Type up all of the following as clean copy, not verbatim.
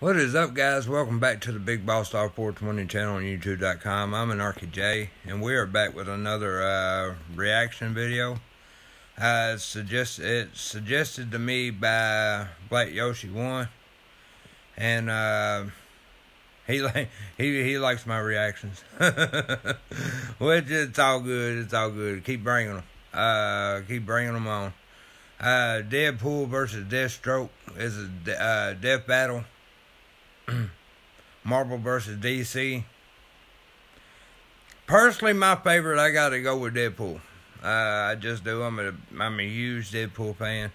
What is up, guys? Welcome back to the Big Boss Star 420 channel on YouTube.com. I'm Anarchy J, and we are back with another reaction video. It's suggested to me by Black Yoshi 1, and he likes my reactions, which it's all good. It's all good. Keep bringing them. Keep bringing them on. Deadpool versus Deathstroke is a death battle. Marvel versus DC. Personally, my favorite, I gotta go with Deadpool. I just do. I'm a huge Deadpool fan.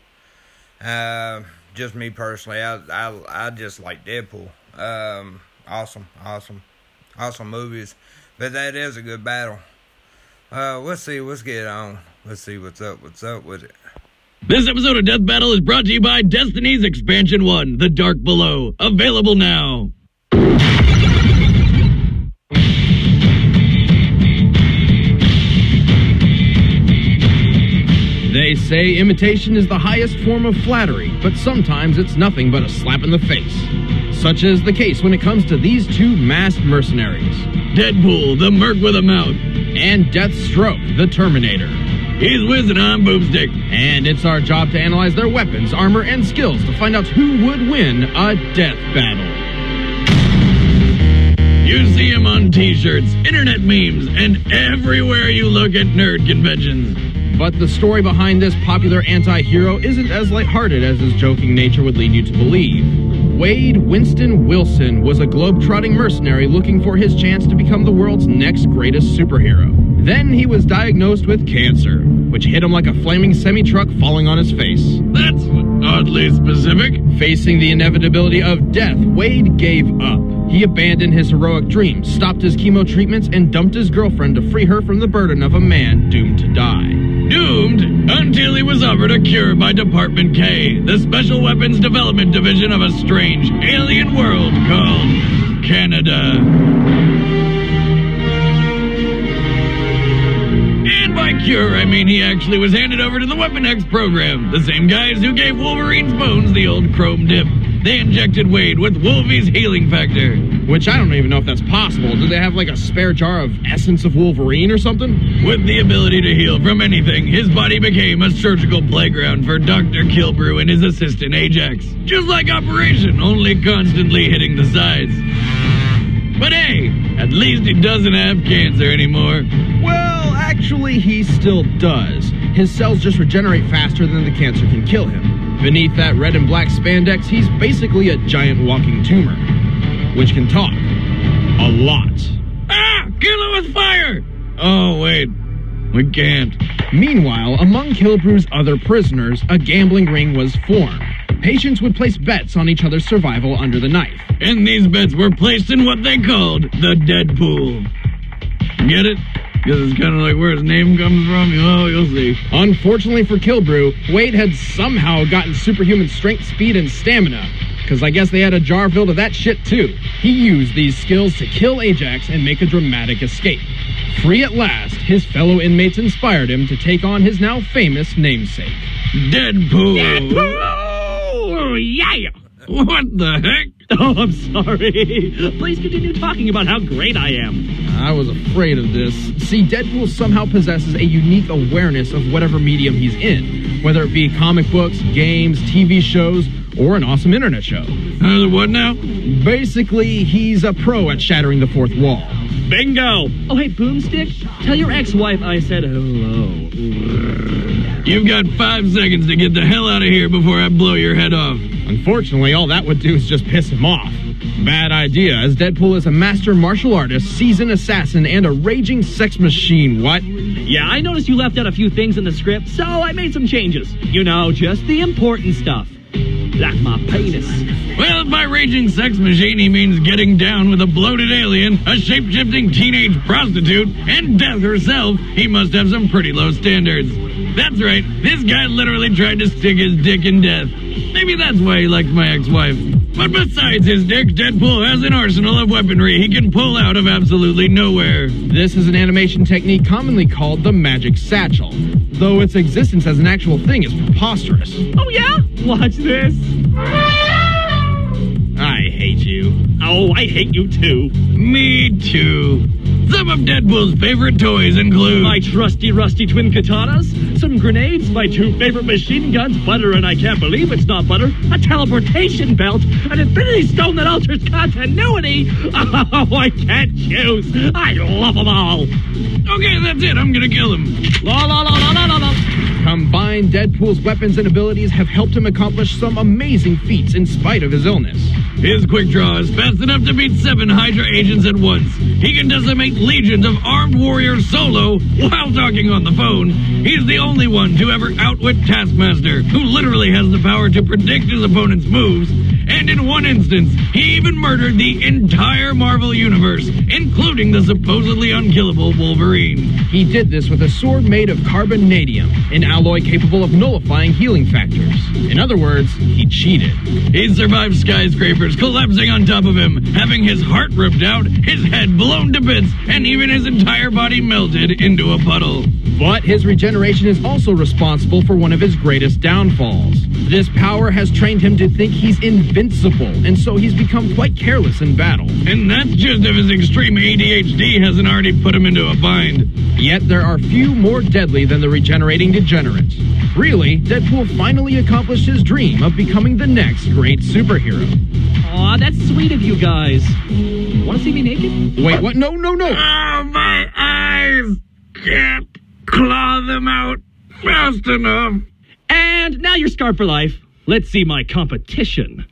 Just me personally, I just like Deadpool. Awesome movies. But that is a good battle. Let's see. Let's get it on. Let's see what's up with it. This episode of Death Battle is brought to you by Destiny's Expansion 1, The Dark Below. Available now. They say imitation is the highest form of flattery, but sometimes it's nothing but a slap in the face. Such is the case when it comes to these two masked mercenaries. Deadpool, the merc with a mouth, and Deathstroke, the Terminator. He's whizzing on boomstick. And it's our job to analyze their weapons, armor, and skills to find out who would win a death battle. You see him on t-shirts, internet memes, and everywhere you look at nerd conventions. But the story behind this popular anti-hero isn't as lighthearted as his joking nature would lead you to believe. Wade Winston Wilson was a globe-trotting mercenary looking for his chance to become the world's next greatest superhero. Then he was diagnosed with cancer, which hit him like a flaming semi-truck falling on his face. That's oddly specific. Facing the inevitability of death, Wade gave up. He abandoned his heroic dreams, stopped his chemo treatments, and dumped his girlfriend to free her from the burden of a man doomed to die. Doomed until he was offered a cure by Department K, the Special Weapons Development Division of a strange alien world called Canada. And by cure, I mean he actually was handed over to the Weapon X program, the same guys who gave Wolverine's bones the old chrome dip. They injected Wade with Wolvie's healing factor. Which I don't even know if that's possible. Do they have like a spare jar of essence of Wolverine or something? With the ability to heal from anything, his body became a surgical playground for Dr. Kilbrew and his assistant Ajax. Just like Operation, only constantly hitting the sides. But hey, at least he doesn't have cancer anymore. Well, actually he still does. His cells just regenerate faster than the cancer can kill him. Beneath that red and black spandex, he's basically a giant walking tumor, which can talk a lot. Ah! Kill him with fire! Oh, wait. We can't. Meanwhile, among Kilbrew's other prisoners, a gambling ring was formed. Patients would place bets on each other's survival under the knife. And these bets were placed in what they called the Deadpool. Get it? Because it's kind of like where his name comes from. Oh, you'll see. Unfortunately for Kilbrew, Wade had somehow gotten superhuman strength, speed, and stamina. Because I guess they had a jar filled of that shit too. He used these skills to kill Ajax and make a dramatic escape. Free at last, his fellow inmates inspired him to take on his now famous namesake. Deadpool! Deadpool! Yeah! What the heck? Oh, I'm sorry. Please continue talking about how great I am. I was afraid of this. See, Deadpool somehow possesses a unique awareness of whatever medium he's in, whether it be comic books, games, TV shows, or an awesome internet show. What now? Basically, he's a pro at shattering the fourth wall. Bingo! Oh, hey, Boomstick, tell your ex-wife I said hello. You've got 5 seconds to get the hell out of here before I blow your head off. Unfortunately, all that would do is just piss him off. Bad idea, as Deadpool is a master martial artist, seasoned assassin, and a raging sex machine. What? Yeah, I noticed you left out a few things in the script, so I made some changes. You know, just the important stuff. Like my penis. Well, by raging sex machine, he means getting down with a bloated alien, a shape-shifting teenage prostitute, and death herself. He must have some pretty low standards. That's right, this guy literally tried to stick his dick in death. Maybe that's why he liked my ex-wife. But besides his dick, Deadpool has an arsenal of weaponry he can pull out of absolutely nowhere. This is an animation technique commonly called the magic satchel, though its existence as an actual thing is preposterous. Oh yeah? Watch this. I hate you. Oh, I hate you too. Me too. Some of Deadpool's favorite toys include My trusty rusty twin katanas, some grenades, my 2 favorite machine guns, butter and I can't believe it's not butter, a teleportation belt, an infinity stone that alters continuity. Oh, I can't choose. I love them all. Okay, that's it. I'm gonna kill him. La la la la la la la. Combined, Deadpool's weapons and abilities have helped him accomplish some amazing feats in spite of his illness. His quick draw is fast enough to beat 7 Hydra agents at once. He can decimate legions of armed warriors solo while talking on the phone. He's the only one to ever outwit Taskmaster, who literally has the power to predict his opponent's moves. And in one instance, he even murdered the entire Marvel Universe, including the supposedly unkillable Wolverine. He did this with a sword made of carbonadium, an alloy capable of nullifying healing factors. In other words, he cheated. He survived skyscrapers collapsing on top of him, having his heart ripped out, his head blown to bits, and even his entire body melted into a puddle. But his regeneration is also responsible for one of his greatest downfalls. This power has trained him to think he's invincible, and so he's become quite careless in battle. And that's just if his extreme ADHD hasn't already put him into a bind. Yet there are few more deadly than the regenerating degenerate. Really, Deadpool finally accomplished his dream of becoming the next great superhero. Aw, that's sweet of you guys. Want to see me naked? Wait, what? No, no, no! Oh, my eyes! Can't claw them out fast enough. And now you're scarred for life. Let's see my competition.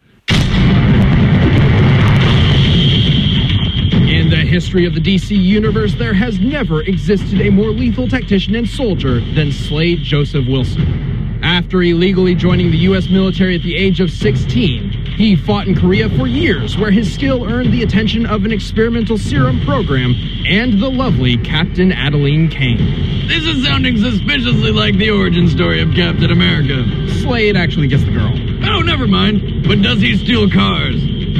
In the history of the DC Universe, there has never existed a more lethal tactician and soldier than Slade Joseph Wilson. After illegally joining the U.S. military at the age of 16, he fought in Korea for years, where his skill earned the attention of an experimental serum program and the lovely Captain Adeline Kane. This is sounding suspiciously like the origin story of Captain America. Slade actually gets the girl. Oh, never mind. But does he steal cars?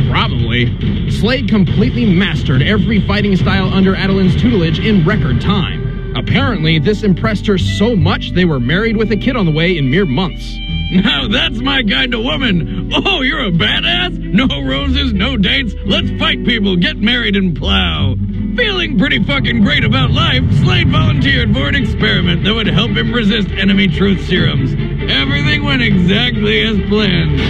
Probably. Slade completely mastered every fighting style under Adeline's tutelage in record time. Apparently, this impressed her so much they were married with a kid on the way in mere months. Now that's my kind of woman. Oh, you're a badass? No roses, no dates. Let's fight people, get married, and plow. Feeling pretty fucking great about life, Slade volunteered for an experiment that would help him resist enemy truth serums. Everything went exactly as planned.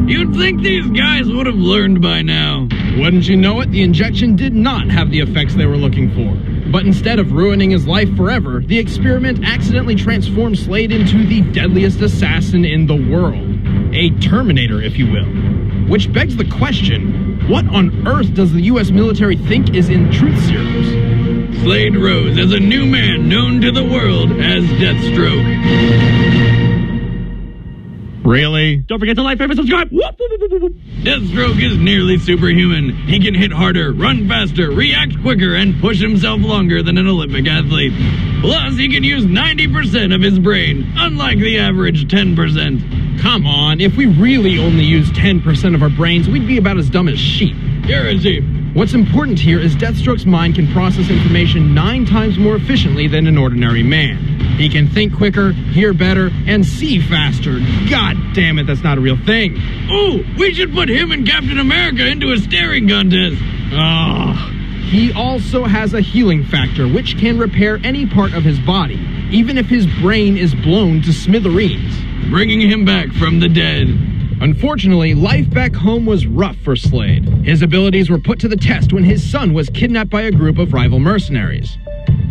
You'd think these guys would have learned by now. Wouldn't you know it, the injection did not have the effects they were looking for. But instead of ruining his life forever, the experiment accidentally transformed Slade into the deadliest assassin in the world. A Terminator, if you will. Which begs the question, what on earth does the U.S. military think is in truth serums? Slade rose as a new man known to the world as Deathstroke. Really? Don't forget to like, favorite, subscribe. Whoop, whoop, whoop, whoop, whoop. Deathstroke is nearly superhuman. He can hit harder, run faster, react quicker, and push himself longer than an Olympic athlete. Plus, he can use 90% of his brain, unlike the average 10%. Come on, if we really only use 10% of our brains, we'd be about as dumb as sheep. You're a sheep. What's important here is Deathstroke's mind can process information 9 times more efficiently than an ordinary man. He can think quicker, hear better, and see faster. God damn it, that's not a real thing. Ooh, we should put him and Captain America into a staring contest. He also has a healing factor, which can repair any part of his body, even if his brain is blown to smithereens. Bringing him back from the dead. Unfortunately, life back home was rough for Slade. His abilities were put to the test when his son was kidnapped by a group of rival mercenaries.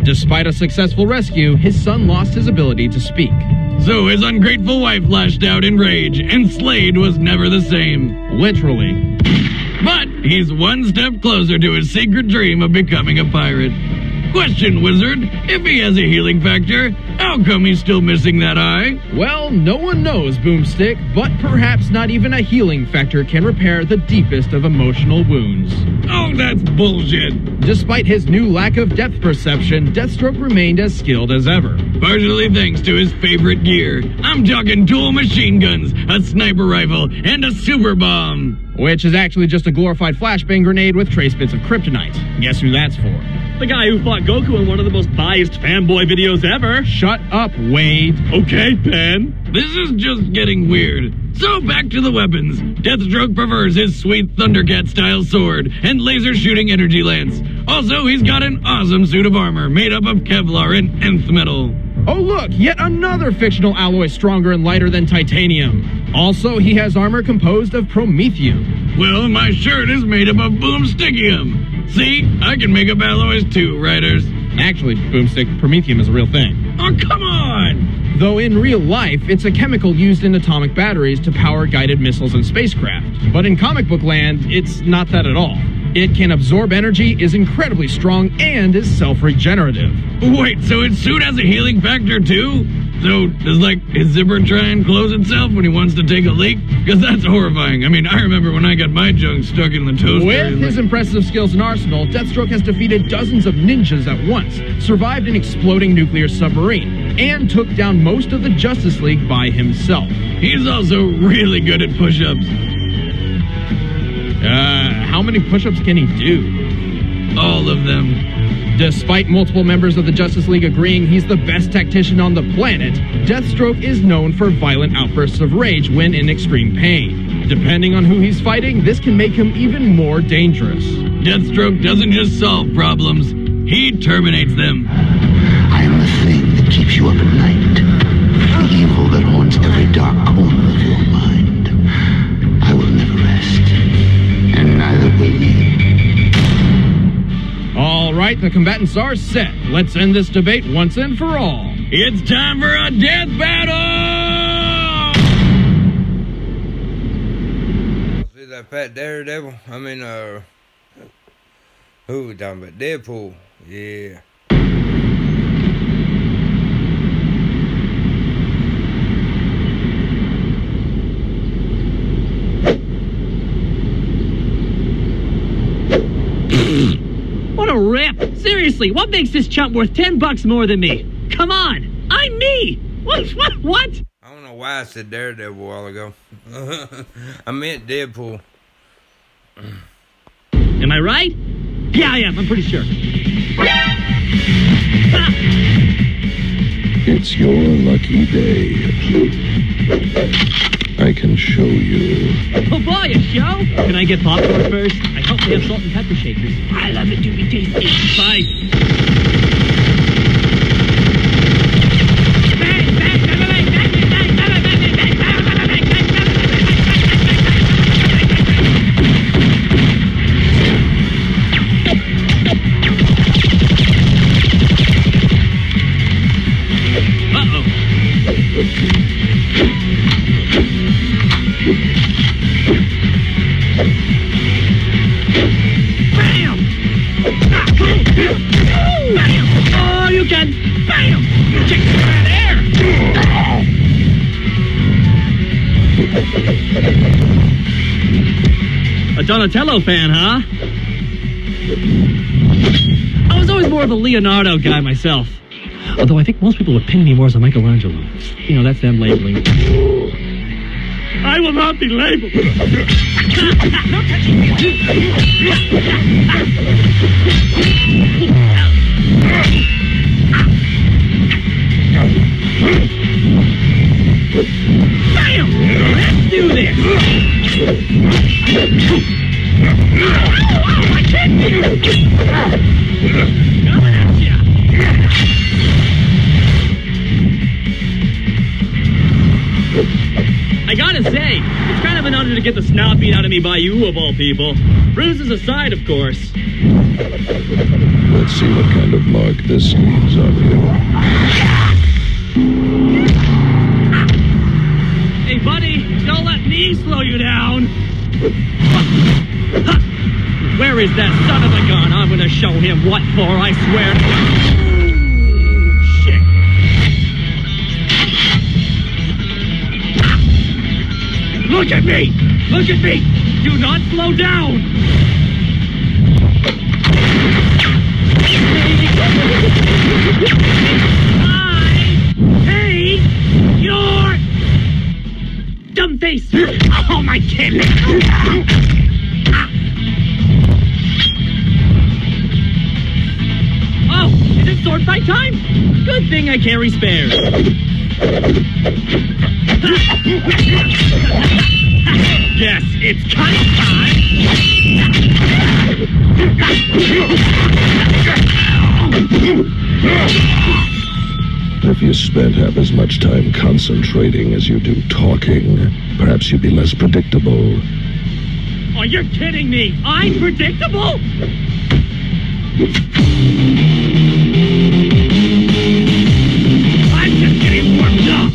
Despite a successful rescue, his son lost his ability to speak. So his ungrateful wife lashed out in rage, and Slade was never the same. Literally. But he's one step closer to his secret dream of becoming a pirate. Question, Wizard, if he has a healing factor, how come he's still missing that eye? Well, no one knows, Boomstick, but perhaps not even a healing factor can repair the deepest of emotional wounds. Oh, that's bullshit. Despite his new lack of depth perception, Deathstroke remained as skilled as ever. Partially thanks to his favorite gear. I'm talking dual machine guns, a sniper rifle, and a super bomb. Which is actually just a glorified flashbang grenade with trace bits of kryptonite. Guess who that's for? The guy who fought Goku in one of the most biased fanboy videos ever. Shut up, Wade. Okay, Ben. this is just getting weird. So back to the weapons. Deathstroke prefers his sweet Thundercat-style sword and laser-shooting energy lance. Also, he's got an awesome suit of armor made up of Kevlar and nth metal. Oh look, yet another fictional alloy stronger and lighter than titanium. Also, he has armor composed of promethium. Well, my shirt is made up of boomstickium. See, I can make up alloys too, writers. Actually, promethium is a real thing. Oh, come on! Though in real life, it's a chemical used in atomic batteries to power guided missiles and spacecraft. But in comic book land, it's not that at all. It can absorb energy, is incredibly strong, and is self-regenerative. Wait, so its suit has a healing factor too? So, does, his zipper try and close itself when he wants to take a leak? Because that's horrifying. I mean, I remember when I got my junk stuck in the toaster. With his impressive skills and arsenal, Deathstroke has defeated dozens of ninjas at once, survived an exploding nuclear submarine, and took down most of the Justice League by himself. He's also really good at push-ups. How many push-ups can he do? All of them. Despite multiple members of the Justice League agreeing he's the best tactician on the planet, Deathstroke is known for violent outbursts of rage when in extreme pain. Depending on who he's fighting, this can make him even more dangerous. Deathstroke doesn't just solve problems, he terminates them. I am the thing that keeps you up at night. The evil that haunts every dark corner of your mind. I will never rest. And neither will you. All right, the combatants are set. Let's end this debate once and for all. It's time for a death battle! See that fat daredevil? I mean, who we talking about? Deadpool. Yeah. What a rip! Seriously, what makes this chump worth $10 more than me? Come on! I'm me! What? I don't know why I said Daredevil a while ago. I meant Deadpool. Am I right? Yeah, I am. I'm pretty sure. It's your lucky day. I can show you. Oh boy, a show? Can I get popcorn first? I hope they have salt and pepper shakers. I love it to be tasty. Bye. Bam! Oh, you can! Bam! You kicked that air! A Donatello fan, huh? I was always more of a Leonardo guy myself. Although I think most people would pin me more as a Michelangelo. You know, that's them labeling. I will not be labeled. No touching me. Bam! Let's do this. Oh, I can't do it. Coming at ya. I gotta say, it's kind of an honor to get the snot beat out of me by you, of all people. Bruises aside, of course. Let's see what kind of mark this leaves on you. Hey, buddy, don't let me slow you down. Where is that son of a gun? I'm gonna show him what for, I swear. Shit. Look at me! Look at me! Do not slow down! Hey! You're... dumb face! Oh, my kid! Oh, is it sword fight time? Good thing I carry spares. Yes, it's cutting time! If you spent half as much time concentrating as you do talking, perhaps you'd be less predictable. Oh, you're kidding me! I'm predictable? I'm just getting warmed up!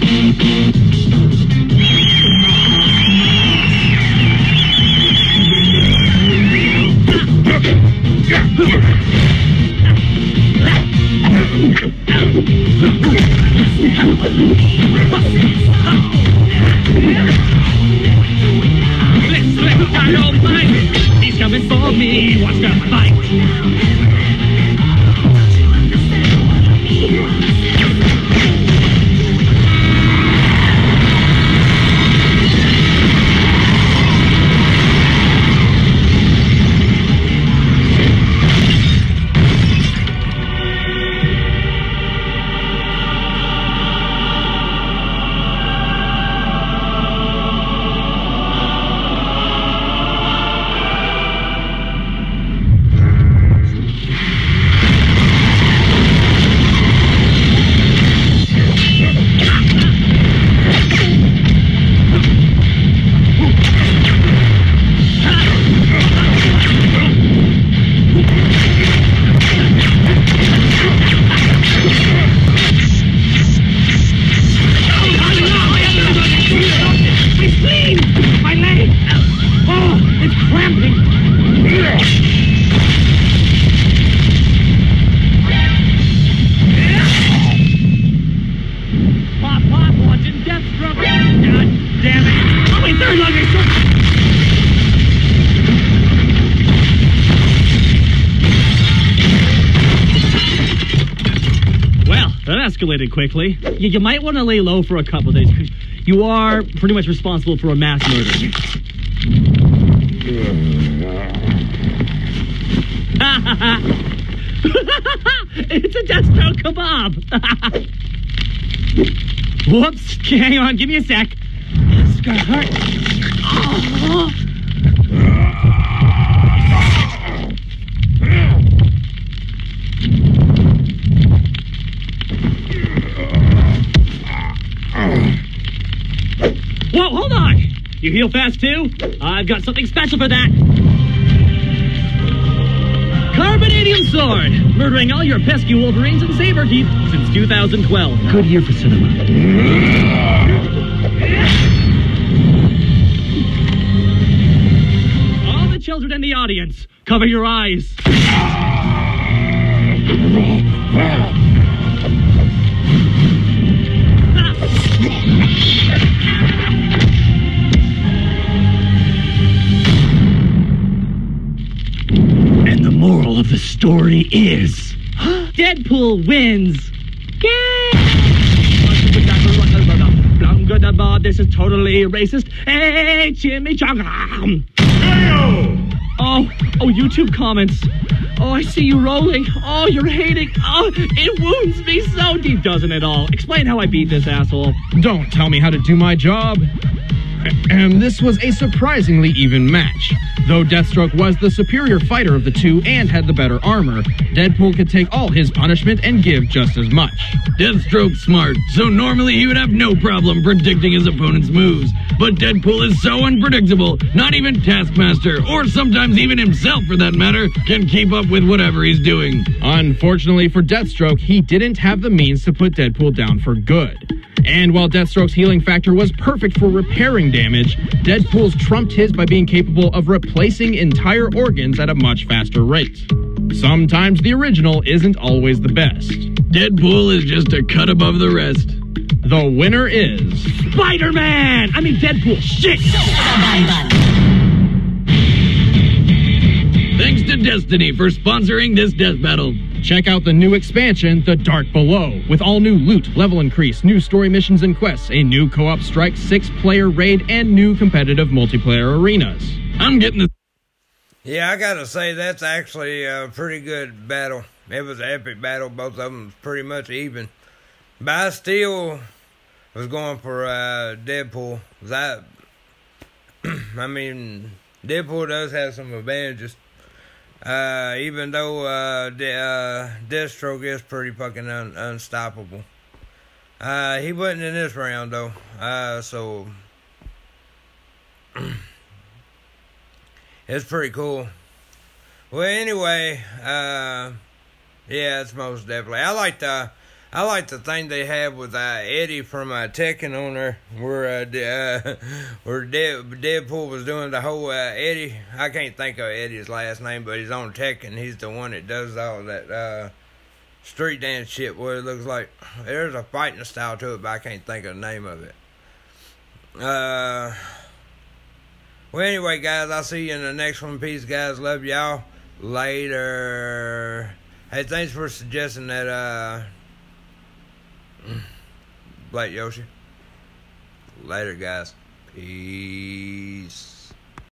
I don't mind it. He's coming for me. What's the fight? Watching Deathstroke. God damn it. Oh, wait, third luggage. Well, that escalated quickly. You might want to lay low for a couple days, because you are pretty much responsible for a mass murder. It's a Deathstroke kebab. Whoops. Hang on. Give me a sec. It's gonna hurt. Oh. Whoa, hold on. You heal fast too? I've got something special for that. Carbonadium Sword! Murdering all your pesky Wolverines and Saber Teeth since 2012. Good year for cinema. All the children in the audience, cover your eyes. And the moral of the story is... Deadpool wins! Yay! This is totally racist. Hey, chimichanga! Oh, YouTube comments. Oh, I see you rolling. Oh, you're hating. Oh, it wounds me so deep, doesn't it all? Explain how I beat this asshole. Don't tell me how to do my job. And this was a surprisingly even match. Though Deathstroke was the superior fighter of the two and had the better armor, Deadpool could take all his punishment and give just as much. Deathstroke's smart, so normally he would have no problem predicting his opponent's moves. But Deadpool is so unpredictable, not even Taskmaster, or sometimes even himself for that matter, can keep up with whatever he's doing. Unfortunately for Deathstroke, he didn't have the means to put Deadpool down for good. And while Deathstroke's healing factor was perfect for repairing damage, Deadpool's trumped his by being capable of replacing entire organs at a much faster rate. Sometimes the original isn't always the best. Deadpool is just a cut above the rest. The winner is... Spider-Man! I mean Deadpool, shit! Thanks to Destiny for sponsoring this death battle. Check out the new expansion, The Dark Below, with all new loot, level increase, new story missions and quests, a new co-op strike, 6-player raid, and new competitive multiplayer arenas. I'm getting the... Yeah, I gotta say, that's actually a pretty good battle. It was an epic battle. Both of them was pretty much even. But I still was going for Deadpool. That, I mean, Deadpool does have some advantages. Even though Deathstroke is pretty fucking unstoppable. He wasn't in this round though. So it's pretty cool. Well, anyway, yeah, it's most definitely. I like the thing they have with Eddie from Tekken on there, where Deadpool was doing the whole Eddie. I can't think of Eddie's last name, but he's on Tekken. He's the one that does all that street dance shit. What it looks like. There's a fighting style to it, but I can't think of the name of it. Well, anyway, guys, I'll see you in the next one. Peace, guys. Love y'all. Later. Hey, thanks for suggesting that, Black Yoshi. Later, guys. Peace.